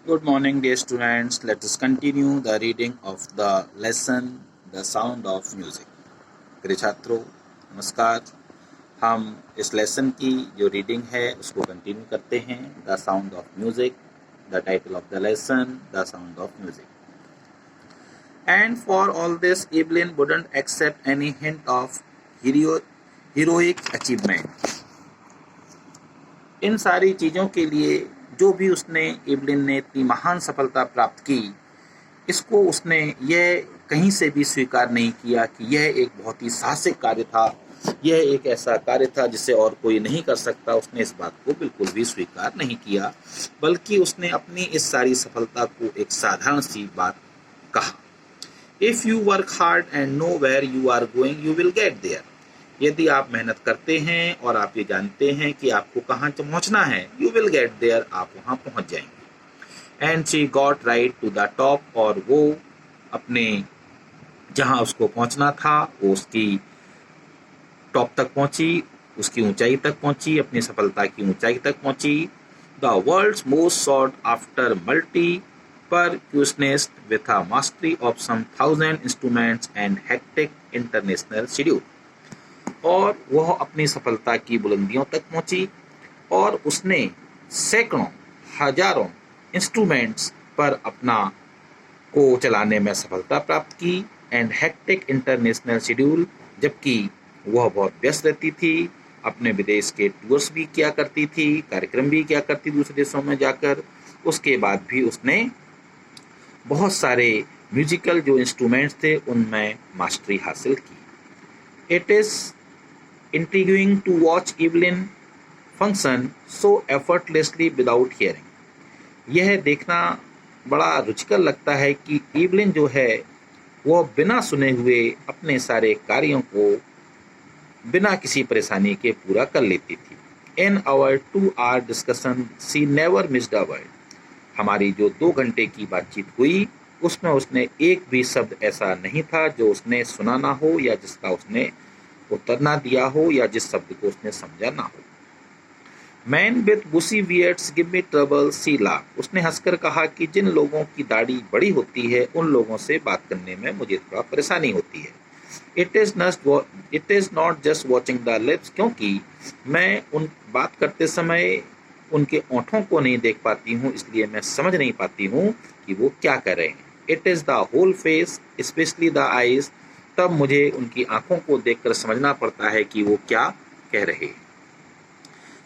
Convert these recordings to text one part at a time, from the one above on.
Good morning, dear students. Let us continue the reading of the lesson The Sound of Music. प्रिय छात्रों, नमस्कार। हम इस lesson की जो रीडिंग है उसको कंटिन्यू करते हैं। The sound of music, the title of the lesson, the sound of music. And for all this, Evelyn wouldn't accept any hint of heroic achievement. इन सारी चीज़ों के लिए जो भी उसने एवलिन ने इतनी महान सफलता प्राप्त की, इसको उसने यह कहीं से भी स्वीकार नहीं किया कि यह एक बहुत ही साहसिक कार्य था, यह एक ऐसा कार्य था जिसे और कोई नहीं कर सकता। उसने इस बात को बिल्कुल भी स्वीकार नहीं किया, बल्कि उसने अपनी इस सारी सफलता को एक साधारण सी बात कहा। If you work hard and know where you are going you will get there. यदि आप मेहनत करते हैं और आप ये जानते हैं कि आपको कहाँ पहुँचना है, यू विल गेट देयर, आप वहाँ पहुँच जाएंगे। And she got right to the top, और वो अपने जहाँ उसको पहुँचना था वो उसकी टॉप तक पहुँची, उसकी ऊंचाई तक पहुँची, अपनी सफलता की ऊंचाई तक पहुँची। The world's most sought after multi percussionist with a mastery of some 1,000 instruments and hectic international schedule। और वह अपनी सफलता की बुलंदियों तक पहुंची और उसने सैकड़ों हजारों इंस्ट्रूमेंट्स पर अपना को चलाने में सफलता प्राप्त की। एंड हेक्टिक इंटरनेशनल शेड्यूल, जबकि वह बहुत व्यस्त रहती थी, अपने विदेश के टूर्स भी किया करती थी, कार्यक्रम भी किया करती दूसरे देशों में जाकर। उसके बाद भी उसने बहुत सारे म्यूजिकल जो इंस्ट्रूमेंट्स थे उनमें मास्टरी हासिल की। It is intriguing to watch Evelyn function so effortlessly without hearing। यह देखना बड़ा रुचिकर लगता है कि ईवलिन जो है वह बिना सुने हुए अपने सारे कार्यों को बिना किसी परेशानी के पूरा कर लेती थी। In our 2-hour discussion she never missed a word। हमारी जो 2 घंटे की बातचीत हुई उसमें उसने एक भी शब्द ऐसा नहीं था जो उसने सुना ना हो, या जिसका उसने उत्तर ना दिया हो, या जिस शब्द को उसने समझा ना हो। Man with bushy beards give me trouble she laugh. उसने हंसकर कहा कि जिन लोगों की दाढ़ी बड़ी होती है उन लोगों से बात करने में मुझे थोड़ा परेशानी होती है। It is not just watching the lips, क्योंकि मैं उन बात करते समय उनके ओंठों को नहीं देख पाती हूँ, इसलिए मैं समझ नहीं पाती हूँ कि वो क्या कर रहे हैं। It is the whole face specially the eyes, तब मुझे उनकी आंखों को देखकर समझना पड़ता है कि वो क्या कह रहे हैं।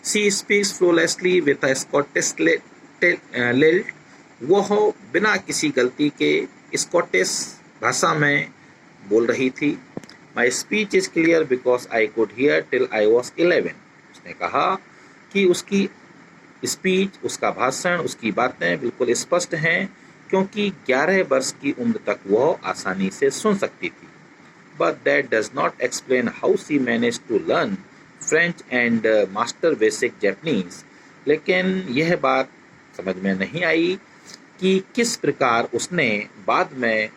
She speaks flawlessly with a Scottish lilt. वह बिना किसी गलती के स्कॉटिश भाषा में बोल रही थी। My speech is clear because I could hear till I was 11। उसने कहा कि उसकी स्पीच, उसका भाषण, उसकी बातें बिल्कुल स्पष्ट हैं, क्योंकि 11 वर्ष की उम्र तक वह आसानी से सुन सकती थी। But that does not explain how she managed to learn French and master basic Japanese। लेकिन यह बात समझ में नहीं आई कि किस प्रकार उसने बाद में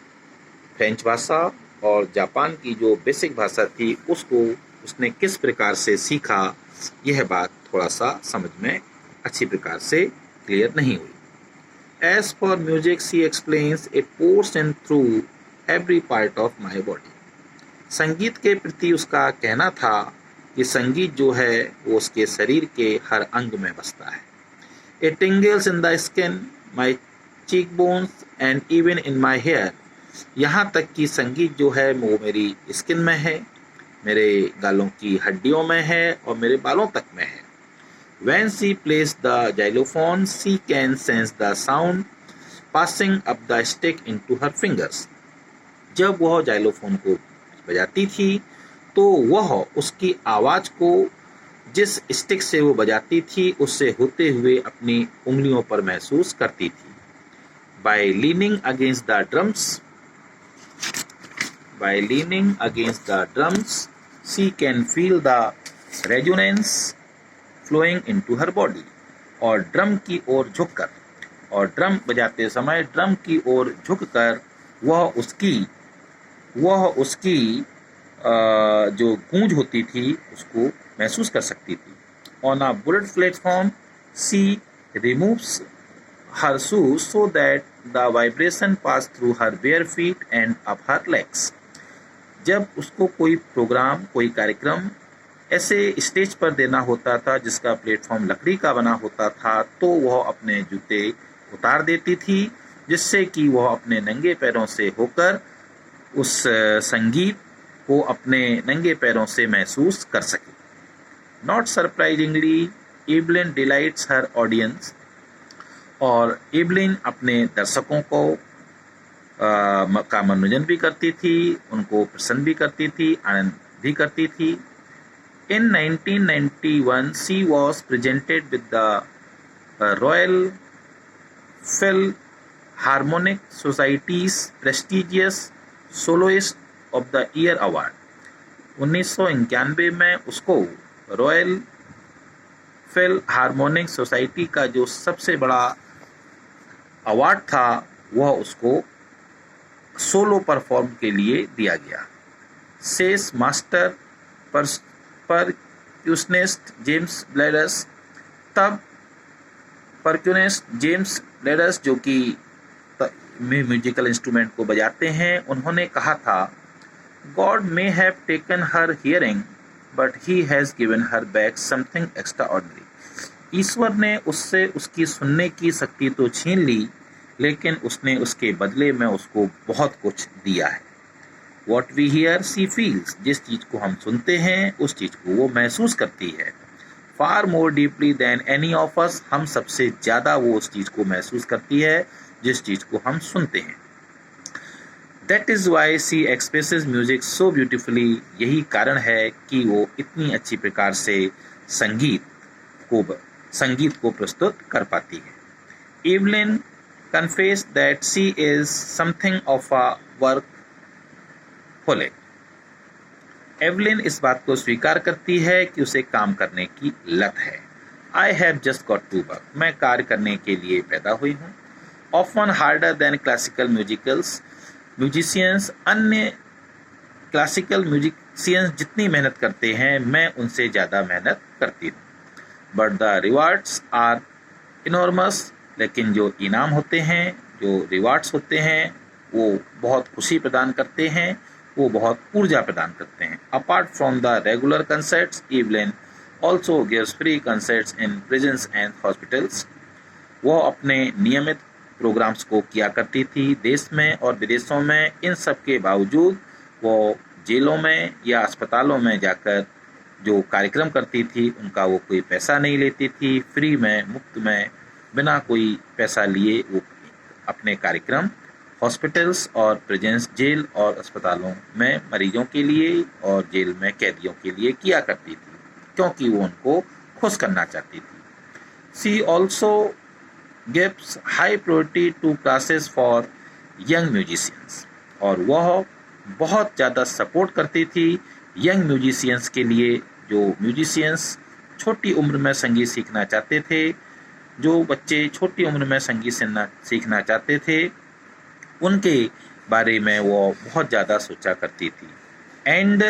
फ्रेंच भाषा और जापान की जो बेसिक भाषा थी उसको उसने किस प्रकार से सीखा। यह बात थोड़ा सा समझ में अच्छी प्रकार से क्लियर नहीं हुई। As for music, she explains, it pours in through every part of my body। संगीत के प्रति उसका कहना था कि संगीत जो है वो उसके शरीर के हर अंग में बसता है। It tingles in the skin, my cheek bones and even in my hair. यहाँ तक कि संगीत जो है वो मेरी स्किन में है, मेरे गालों की हड्डियों में है और मेरे बालों तक में है। When she plays the xylophone, she can sense the sound passing up the stick into her fingers। जब वह जाइलोफोन को बजाती थी तो वह उसकी आवाज़ को जिस स्टिक से वो बजाती थी उससे होते हुए अपनी उंगलियों पर महसूस करती थी। By leaning against the drums she can feel the resonance flowing into her body. और ड्रम की ओर झुककर, और ड्रम बजाते समय ड्रम की ओर झुककर वह उसकी जो गूंज होती थी उसको महसूस कर सकती थी। On a bullet platform she removes her shoes so that the vibration passed through her bare feet and up her legs. जब उसको कोई प्रोग्राम, कोई कार्यक्रम ऐसे स्टेज पर देना होता था जिसका प्लेटफॉर्म लकड़ी का बना होता था, तो वह अपने जूते उतार देती थी, जिससे कि वह अपने नंगे पैरों से होकर उस संगीत को अपने नंगे पैरों से महसूस कर सके. Not surprisingly, Evelyn delights her audience, और एवलिन अपने दर्शकों को का मनोरंजन भी करती थी, उनको प्रसन्न भी करती थी, आनंद भी करती थी. In 1991, she was presented with the Royal Philharmonic Society's prestigious Soloist of the Year Award. 1991 में उसको रॉयल फिलहार्मोनिक सोसाइटी का जो सबसे बड़ा अवार्ड था, वह उसको सोलो परफॉर्म के लिए दिया गया. सेस मास्टर परक्यूशनिस्ट जेम्स ब्लेडर्स, तब परक्यूशनिस्ट जेम्स ब्लेडर्स जो कि म्यूजिकल इंस्ट्रूमेंट को बजाते हैं, उन्होंने कहा था, God may have taken her hearing but he has given her back something extraordinary. ईश्वर ने उससे उसकी सुनने की शक्ति तो छीन ली, लेकिन उसने उसके बदले में उसको बहुत कुछ दिया है. What we hear she feels, जिस चीज़ को हम सुनते हैं उस चीज़ को वो महसूस करती है. Far more deeply than any of us, हम सबसे ज़्यादा वो उस चीज़ को महसूस करती है जिस चीज़ को हम सुनते हैं. That is why she expresses music so beautifully, यही कारण है कि वो इतनी अच्छी प्रकार से संगीत को प्रस्तुत कर पाती है. Evelyn confessed that she is something of a workaholic. Evelyn इस बात को स्वीकार करती है कि उसे काम करने की लत है. I have just got to work, मैं कार्य करने के लिए पैदा हुई हूँ. Often harder than classical musicians, अन्य क्लासिकल म्यूजिशियंस जितनी मेहनत करते हैं, मैं उनसे ज़्यादा मेहनत करती हूँ. But the rewards are enormous, लेकिन जो इनाम होते हैं, जो रिवार्ड्स होते हैं, वो बहुत खुशी प्रदान करते हैं, वो बहुत ऊर्जा प्रदान करते हैं. Apart from the regular concerts, Evelyn also gives free concerts in prisons and hospitals. वो अपने नियमित प्रोग्राम्स को किया करती थी देश में और विदेशों में. इन सब के बावजूद वो जेलों में या अस्पतालों में जाकर जो कार्यक्रम करती थी, उनका वो कोई पैसा नहीं लेती थी. फ्री में, मुफ्त में, बिना कोई पैसा लिए वो अपने कार्यक्रम हॉस्पिटल्स और प्रिजन्स, जेल और अस्पतालों में मरीजों के लिए और जेल में कैदियों के लिए किया करती थी, क्योंकि वो उनको खुश करना चाहती थी. She also gives high priority to classes for young musicians, और वह बहुत ज़्यादा सपोर्ट करती थी यंग म्यूजिशियंस के लिए, जो म्यूजिशियंस छोटी उम्र में संगीत सीखना चाहते थे, जो बच्चे छोटी उम्र में संगीत सीखना चाहते थे, उनके बारे में वो बहुत ज़्यादा सोचा करती थी. And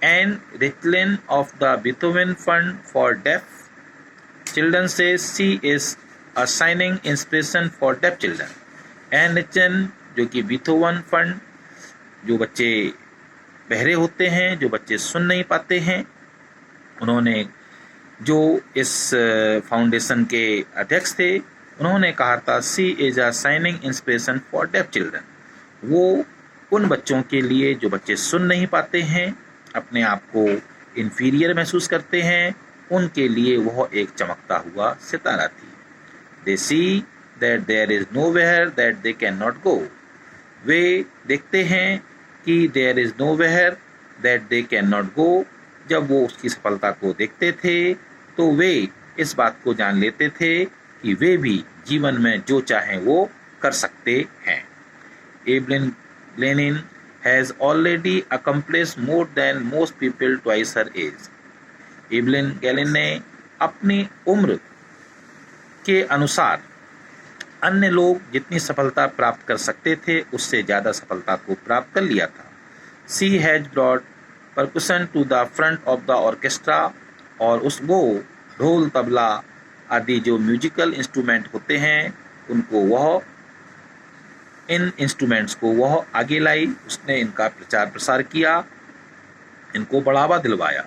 Ann Richlin of the Beethoven Fund for def Children से she is a shining inspiration for def children. Ann Richlin जो कि बीथोवन फंड, जो बच्चे बहरे होते हैं, जो बच्चे सुन नहीं पाते हैं, उन्होंने जो इस फाउंडेशन के अध्यक्ष थे, उन्होंने कहा था, she is a shining inspiration for def children. वो उन बच्चों के लिए जो बच्चे सुन नहीं पाते हैं, अपने आप को इन्फीरियर महसूस करते हैं, उनके लिए वह एक चमकता हुआ सितारा थी. They see that there is nowhere that they can not go. वे देखते हैं कि there is nowhere that they can not go. जब वो उसकी सफलता को देखते थे, तो वे इस बात को जान लेते थे कि वे भी जीवन में जो चाहें वो कर सकते हैं. Evelyn Glennie has already accomplished more than most people twice her age. Evelyn Glennie ने अपनी उम्र के अनुसार अन्य लोग जितनी सफलता प्राप्त कर सकते थे, उससे ज़्यादा सफलता को प्राप्त कर लिया था. She has brought percussion to the front of the orchestra, और वो ढोल, तबला आदि जो म्यूजिकल इंस्ट्रूमेंट होते हैं उनको वह इन इंस्ट्रूमेंट्स को वह आगे लाई, उसने इनका प्रचार प्रसार किया, इनको बढ़ावा दिलवाया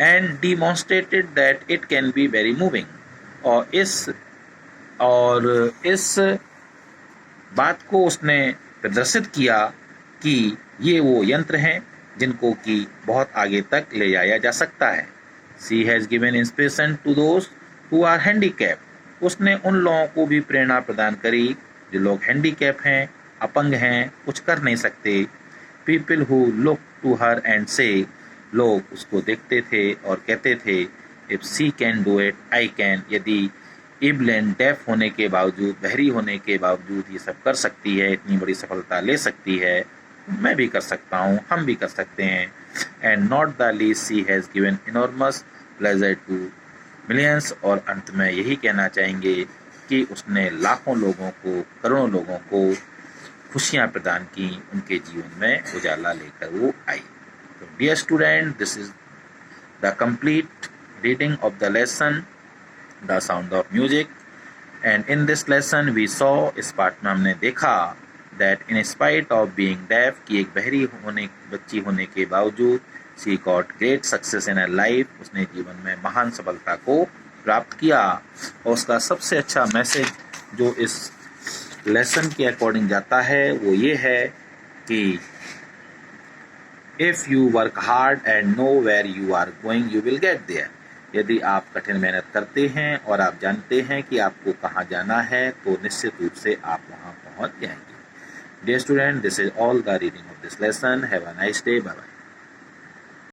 and demonstrated that it can be very moving. और इस बात को उसने प्रदर्शित किया कि ये वो यंत्र हैं जिनको कि बहुत आगे तक ले जाया जा सकता है। She has given inspiration to those who are handicap. उसने उन लोगों को भी प्रेरणा प्रदान करी जो लोग हैंडीकैप हैं, अपंग हैं, कुछ कर नहीं सकते। People who look to her and say, लोग उसको देखते थे और कहते थे if she can do it I can. यदि इब्लेन डेफ होने के बावजूद, बहरी होने के बावजूद ये सब कर सकती है, इतनी बड़ी सफलता ले सकती है, मैं भी कर सकता हूँ, हम भी कर सकते हैं। And not the least she has given enormous pleasure to millions. और अंत में यही कहना चाहेंगे कि उसने लाखों लोगों को, करोड़ों लोगों को खुशियाँ प्रदान की, उनके जीवन में उजाला लेकर वो आई। तो dear student, this is the complete reading of the lesson The Sound of Music, and in this lesson we saw, इस पाठ में हमने देखा that in spite of being deaf, कि एक बहरी बच्ची होने के बावजूद she got great success in her life, उसने जीवन में महान सफलता को प्राप्त किया। और उसका सबसे अच्छा मैसेज जो इस लेसन के अकॉर्डिंग जाता है वो ये है कि if you work hard and know where you are going, you will get there। यदि आप कठिन मेहनत करते हैं और आप जानते हैं कि आपको कहाँ जाना है तो निश्चित रूप से आप वहाँ पहुँच जाएंगे। Dear student, this is all the reading of this lesson. Have a nice day. Bye bye.